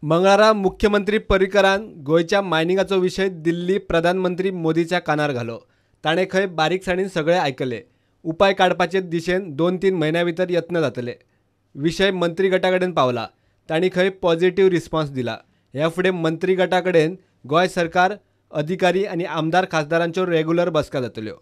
मंगळारा मुख्यमंत्री पर्रीकरान गोयच्या मायनिंगाचो विषय दिल्ली प्रधानमंत्री मोदीच्या कानार घालो. ताणें खंय बारीकसाणीन सगळे आयकले. उपाय काडपाचे दिशेन 2-3 म्हयन्यां भितर यत्न जातले. विशय मंत्री गटा कडेन पावला. तांणी खंय पॉझिटिव्ह रिस्पॉन्स दिला. ह्या फुडें मंत्री गटा कडेन गोंय सरकार अधिकारी आनी आमदार खासदारांच्यो रेग्युलर बसका जातल्यो.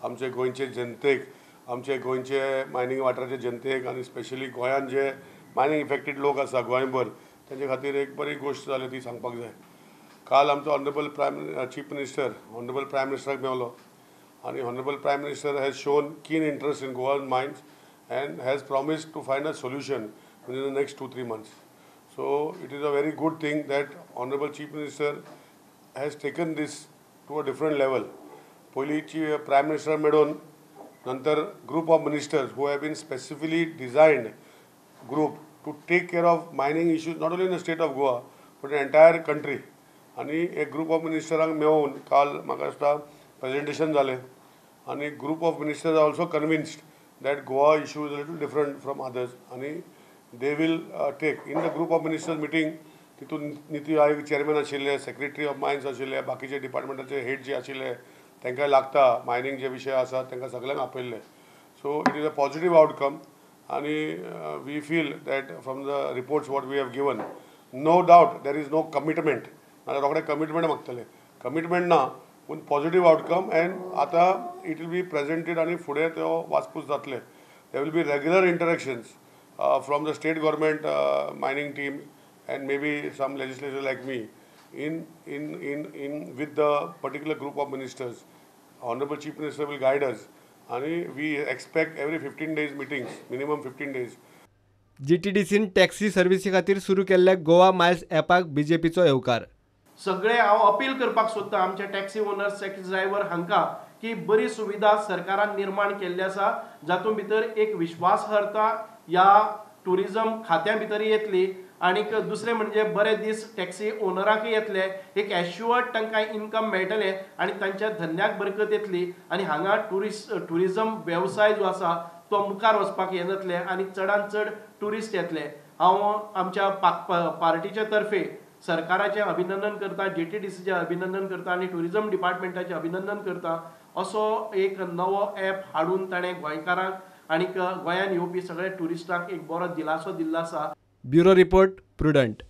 आमचे गोंयचे जनतेक, आमचे गोंयचे मायनिंग वाठाराचे जनतेक आनी स्पेशली गोंयान जे मायनिंग इफेक्टेड लोक आसा गोंयभर तेंचे खातीर एक बरी गोश्ट जाली ती सांगपाक जाय. काल आमचो honourable chief minister honourable prime मिनिस्टराक मेवलो आनी honourable prime minister has shown keen interest in Goan mines and has promised to find a solution within the next 2-3 months. So it is a very good thing that Honorable Chief Minister has taken this to a different level. Polichi Prime Minister Medon, Nantar group of ministers who have been specifically designed group to take care of mining issues not only in the state of Goa but in the entire country. आणि एक group of मिनिस्टरांक मेळून काल म्हाका दिसता presentation जालें आनी group of ministers are also convinced that Goa issue is a little different from others and they will take in the group of ministers meeting तितून NITI Aayog chairman आशिल्ले, सेक्रेटरी ऑफ मायन्स आशिल्ले, बाकीचे डिपार्टमेंटाचे हेड जे आशिल्ले तांकां लागता मायनिंग जे विशय आसा तांकां सगळ्यांक आपयल्ले. So it is a positive outcome आनी we feel that from the reports what we have given no doubt there is no commitment. नाजाल्यार रोखडे कमिटमेंट मागतले, कमिटमेंट ना पूण पॉझिटिव्ह आउटकम एंड आतां इट विल बी प्रेजेंटेड आनी फुडें तो वासपूस जातले. There will be regular interactions from the state government mining team and maybe some legislator like me in with the particular group of ministers. Honorable Chief Minister will guide us and we expect every 15 days meetings, minimum 15 days. GTDCन taxi सर्व्हिसी खातीर सुरू केल्ल्या Goa Miles ॲपाक बीजेपीचो येवकार. सगळे हांव appeal करपाक सोदता आमचे taxi owners, taxi driver हांकां की बरी सुविधा सरकारान निर्माण केल्ली आसा, जातूंत भितर एक विश्वासार्हता ह्या टुरिजम खात्या भितर येतली आनी दुसरें म्हणजे बरे दीस टॅक्सी ओनराकय येतले, एक एश्युअर्ड तांकां इनकम मेळटलें आनी तांच्या धंद्याक बरकत येतली आनी हांगा टुरिजम वेवसाय जो आसा तो मुखार वचपाक हे जातले आनी चडांत चड टुरिस्ट येतले. हांव आमच्या पार्टीच्या तर्फे सरकाराचें अभिनंदन करता, GTDCचें अभिनंदन करता आनी टुरिजम डिपार्टमेंटाचें अभिनंदन करता. असो एक नवो ॲप हाडून ताणें गोंयकारांक आनी गोंयान येवपी सगळे टुरिस्टांक एक बरो दिलासो दिल्लो आसा. Bureau report prudent.